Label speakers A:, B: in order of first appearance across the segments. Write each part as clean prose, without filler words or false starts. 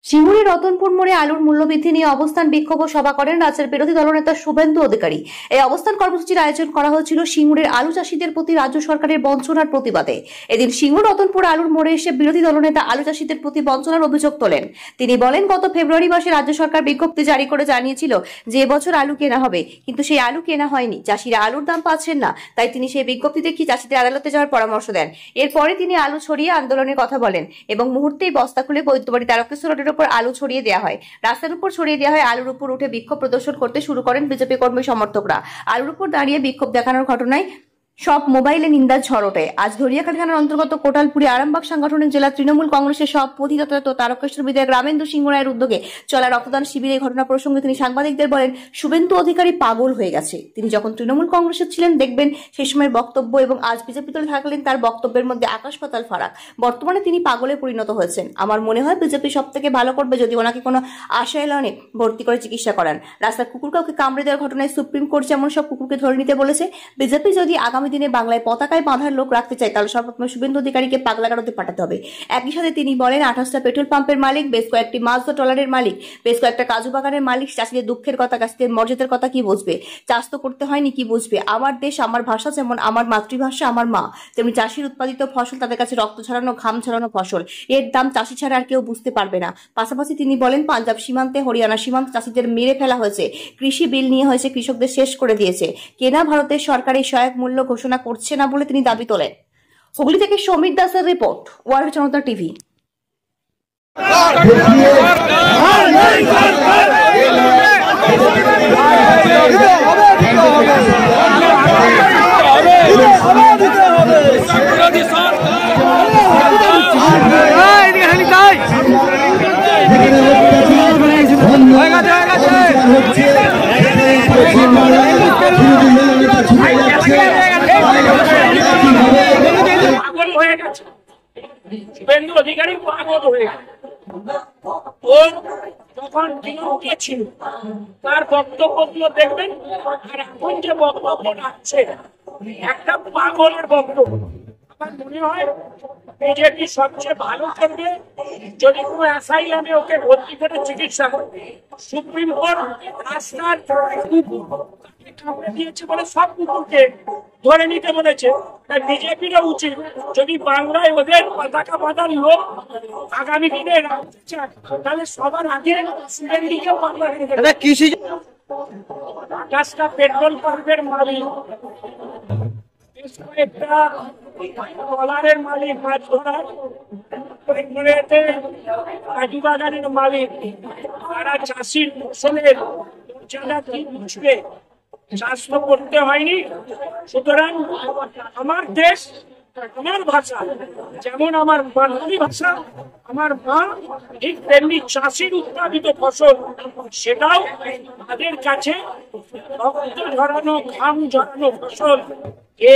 A: সিঙ্গুরের রতনপুর মোড়ে আলুর মূল্যবৃদ্ধি নিয়ে অবস্থান বিক্ষোভ ও সভা করেন রাজ্যের বিরোধী দলনেতা শুভেন্দু অধিকারী। এই অবস্থান কর্মসূচির আয়োজন করা হয়েছিল সিঙ্গুরের আলু চাষীদের প্রতি রাজ্য সরকারের বঞ্চনার প্রতিবাদে। এদিন সিঙ্গুর রতনপুর আলুর মোড়ে এসে বিরোধী দলনেতা আলু চাষীদের প্রতি বঞ্চনার অভিযোগ তোলেন। তিনি বলেন, গত ফেব্রুয়ারি মাসে রাজ্য সরকার বিজ্ঞপ্তি জারি করে জানিয়েছিল যে এবছর আলু কেনা হবে, কিন্তু সেই আলু কেনা হয়নি। চাষীরা আলুর দাম পাচ্ছেন না, তাই তিনি সেই বিজ্ঞপ্তি দেখে চাষীদের আদালতে যাওয়ার পরামর্শ দেন। এরপরে তিনি আলু ছড়িয়ে আন্দোলনের কথা বলেন এবং মুহূর্তেই বস্তা খুলে বৈদ্যবাড়ি তারকেশ্বর রোডের উপর আলু ছড়িয়ে দেওয়া হয়। রাস্তার উপর ছড়িয়ে দেওয়া হয়। আলুর উপর উঠে বিক্ষোভ প্রদর্শন করতে শুরু করেন বিজেপি কর্মী সমর্থকরা। আলুর উপর দাঁড়িয়ে বিক্ষোভ দেখানোর ঘটনায় সব মোবাইলে নিন্দার ঝড় ওঠে। আজ ধরিয়াখালী থানার অন্তর্গত কোটালপুরি আরামবাগ সাংগঠনিক জেলা তৃণমূল কংগ্রেসের সভাপতি তথা তারকেশ্বর বিধায়ক রামেন্দু সিংহ রায়ের উদ্যোগে চলা রক্তদান শিবিরে ঘটনা প্রসঙ্গে তিনি সাংবাদিকদের বলেন, শুভেন্দু অধিকারী পাগল হয়ে গেছে। তিনি যখন তৃণমূল কংগ্রেসে ছিলেন দেখবেন সেই সময়ের বক্তব্য এবং আজ বিজেপি দলে থাকলেন তার বক্তব্যের মধ্যে আকাশ পাতাল ফারাক। বর্তমানে তিনি পাগলে পরিণত হয়েছেন। আমার মনে হয় বিজেপি সব থেকে ভালো করবে যদি ওনাকে কোনো আশায়লনে ভর্তি করে চিকিৎসা করান। রাস্তার কুকুর কাউকে কামড়ে দেওয়ার ঘটনায় সুপ্রিম কোর্ট যেমন সব কুকুরকে ধরে নিতে বলেছে, বিজেপি যদি আগামী দিনে বাংলায় পতাকায় বাঁধার লোক রাখতে চায় তাহলে সর্বপ্রথমে শুভেন্দু অধিকারীকে পাগলাগারদে পাঠাতে হবে। একই সাথে তিনি বলেন, 28টা পেট্রোল পাম্পের মালিক, বেশ কয়েকটি মাছ ট্রলারের মালিক, বেশ কয়েকটা কাজু বাগানের মালিক চাষীদের দুঃখের কথা, চাষীদের মর্যাদার কথা কি বুঝবে? চাষ তো করতে হয়নি, কি বুঝবে? আমার দেশ আমার ভাষা যেমন আমার মাতৃভাষা আমার মা, তেমনি চাষির উৎপাদিত ফসল তাদের কাছে রক্ত ঝরানো ঘাম ঝরানো ফসল, এর দাম চাষি ছাড়া আর কেউ বুঝতে পারবে না। পাশাপাশি তিনি বলেন, পাঞ্জাব সীমান্তে হরিয়ানা সীমান্তে চাষীদের মেরে ফেলা হয়েছে, কৃষি বিল নিয়ে হয়েছে, কৃষকদের শেষ করে দিয়েছে। কেনা ভারতের সরকার এই সহায়ক মূল্য ঘোষণা করছে না বলে তিনি দাবি তোলেন। হুগলি থেকে সমীর দাসের রিপোর্ট, ওয়ার্ল্ড জনতা টিভি।
B: শুভেন্দু অধিকারী পাগল হয়ে গেছে। ওর যখন তৃণমূলে ছিল তার বক্তব্যগুলো দেখবেন, আর এখন যে বক্তব্যটা আছে একটা পাগলের বক্তব্য। আমার মনে হয় বিজেপি সবচেয়ে ভালো করবে যদি কোনো অ্যাসাইলামে ওকে ভর্তি করে চিকিৎসা করবে। সুপ্রিম কোর্ট রাস্তার কুকুর কামড়ে দিয়েছে বলে সব কুকুরকে ধরে নিতে বলেছে। তাই বিজেপিরও উচিত যদি বাংলায় ওদের পতাকা বাঁধার লোক আগামী দিনে রাখতে চায় তাহলে সবার আগে শুভেন্দুকেও বাংলা কৃষি 28টা পেট্রোল পাম্পের মালিক, কয়েকটা ট্রলারের মালিক, মাছ ধরার কাজু বাগানের মালিক, তারা চাষির ফসলের মর্যাদা কি বুঝবে? চাষ তো করতে হয়নি। সুতরাং আমার দেশ আমার ভাষা যেমন আমার মাতৃভাষা আমার মা, ঠিক তেমনি চাষির উৎপাদিত ফসল সেটাও তাদের কাছে রক্ত ঝরানো ঘাম ঝরানো ফসল,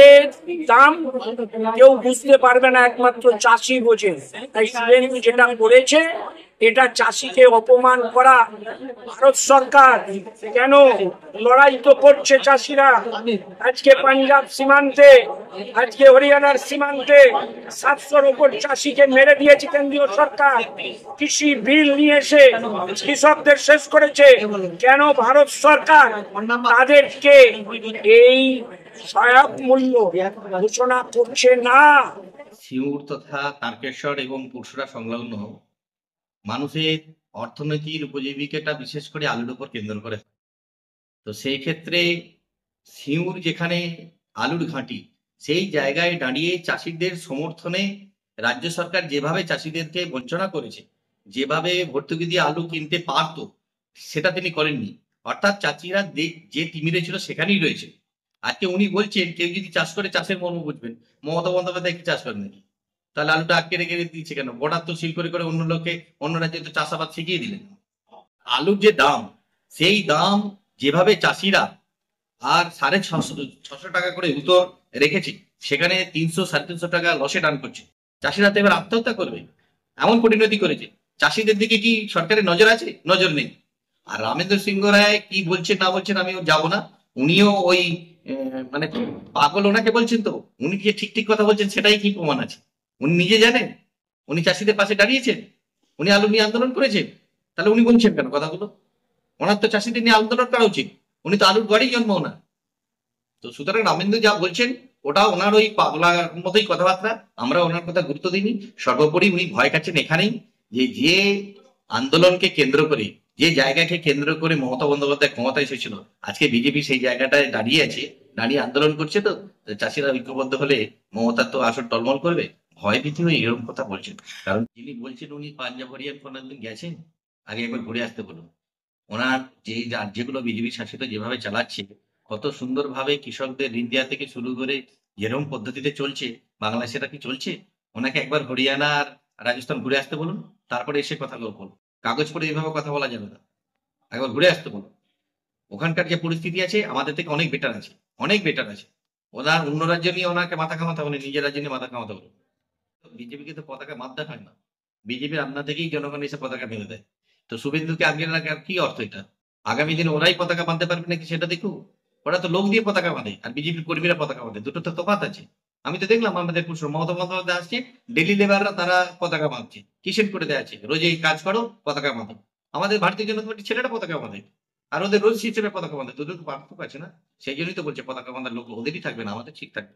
B: এর দাম কেউ বুঝতে পারবে না, একমাত্র চাষি বোঝে। তাই শুভেন্দু যেটা করেছে এটা চাষিকে অপমান করা। ভারত সরকার কেন লড়াই তো করছে চাষিরা। আজকে পাঞ্জাব সীমান্তে, আজকে হরিয়ানার সীমান্তে 700-র উপর চাষিকে মেরে দিয়েছে কেন্দ্রীয় সরকার। কৃষি বিল নিয়ে এসে কৃষকদের শেষ করেছে। কেন ভারত সরকার তাদেরকে এই সহায়ক মূল্য ঘোষণা করছে না?
C: সিঙ্গুর তথা তারকেশ্বর এবং পুরসুরা সংলগ্ন মানুষের অর্থনীতির উপজীবিকাটা বিশেষ করে আলুর উপর কেন্দ্র করে। তো সেই ক্ষেত্রে সিঙ্গুর যেখানে আলুর ঘাঁটি, সেই জায়গায় দাঁড়িয়ে চাষিদের সমর্থনে রাজ্য সরকার যেভাবে চাষিদেরকে বঞ্চনা করেছে, যেভাবে ভর্তুকি দিয়ে আলু কিনতে পারতো সেটা তিনি করেননি। অর্থাৎ চাষিরা যে তিমিরে ছিল সেখানেই রয়েছে। আজকে উনি বলছেন কেউ যদি চাষ করে চাষের মর্ম বুঝবেন। মমতা বন্দ্যোপাধ্যায় কি চাষ করেন নাকি? তাহলে আলুটা আটকে রেখে দিচ্ছে কেন? বর্ডার তো সিল করে অন্য লোকে অন্য রাজ্যে তো চাষাবাদ শিখিয়ে দিলেন। আলুর যে দাম, সেই দাম যেভাবে চাষিরা আর 650 টাকা করে উত্তর রেখেছে, সেখানে 300-350 টাকা লসে ডান করছে। চাষিরা তো এবার আত্মহত্যা করবে, এমন পরিণতি করেছে। চাষিদের দিকে কি সরকারের নজর আছে? নজর নেই। আর রামেন্দ্র সিংহ রায় কি বলছেন না বলছেন আমি যাব না। উনিও ওই মানে পাগল ওনাকে বলছেন। তো উনি যে ঠিক ঠিক কথা বলছেন সেটাই কি প্রমাণ আছে? উনি নিজে জানেন? উনি চাষিদের পাশে দাঁড়িয়েছেন? উনি আলু নিয়ে আন্দোলন করেছেন, তাহলে উনি বলছেন কেন কথাগুলো? ওনার তো চাষিদের নিয়ে আন্দোলন করা উচিত, উনি তো আলুর ঘরেই জন্ম ওনার। তো সুতরাং রামেন্দু যা বলছেন ওটা ওনার ওই পাগলার মতোই কথাবার্তা, আমরা ওনার কথা গুরুত্ব দিইনি। সর্বোপরি উনি ভয় খাচ্ছেন এখানেই যে আন্দোলনকে কেন্দ্র করে, যে জায়গাকে কেন্দ্র করে মমতা বন্দ্যোপাধ্যায় ক্ষমতা এসেছিল, আজকে বিজেপি সেই জায়গাটায় দাঁড়িয়ে আছে, দাঁড়িয়ে আন্দোলন করছে। তো চাষিরা ঐক্যবদ্ধ হলে মমতা তো আসল টলমল করবে, ভয় ভীতি হয়ে এরকম কথা বলছেন। কারণ যিনি বলছেন উনি পাঞ্জাব হরিয়ানা কোনদিন গেছেন, আগে একবার ঘুরে আসতে বলুন। ওনার যে রাজ্যগুলো বিজেপি শাসিত যেভাবে চালাচ্ছে, কত সুন্দরভাবে কৃষকদের ঋণ দেওয়া থেকে শুরু করে যেরকম পদ্ধতিতে চলছে, বাংলাদেশে সেটা কি চলছে? ওনাকে একবার হরিয়ানা আর রাজস্থান ঘুরে আসতে বলুন, তারপরে এসে কথা বলুন। কাগজ পড়ে এইভাবে কথা বলা যাবে না, একবার ঘুরে আসতে বলুন। ওখানকার যে পরিস্থিতি আছে আমাদের থেকে অনেক বেটার আছে, অনেক বেটার আছে। ওনার অন্য রাজ্য নিয়ে ওনাকে মাথা ঘামাতে হবে না, নিজের রাজ্য নিয়ে মাথা ঘামাতে হবে। বিজেপিকে তো পতাকা মারতে হয় না, বিজেপির আপনা থেকেই জনগণ এসে পতাকা মেরে দেয়। তো শুভেন্দুকে আগে রাখার কি অর্থ এটা? আগামী দিনে ওরাই পতাকা বাঁধতে পারবে নাকি সেটা দেখুক। ওরা তো লোক দিয়ে পতাকা বাঁধে আর বিজেপির কর্মীরা পতাকা বাঁধে, দুটো তো তফাৎ আছে। আমি তো দেখলাম আমাদের মমতা বন্দ্যোপাধ্যায় আসছে, ডেলি লেবাররা তারা পতাকা বাঁধছে, কিসেন করে দেওয়া আছে, রোজ এই কাজ করো পতাকা বাঁধো। আমাদের ভারতীয় জনতা পার্টির ছেলেরা পতাকা বাঁধে, আর ওদের রোজ হিসেবে পতাকা বাঁধে, দুটো পার্থক্য আছে না? সেই জন্যই তো বলছে পতাকা বাঁধার লোক ওদেরই থাকবে না, আমাদের ঠিক থাকবে।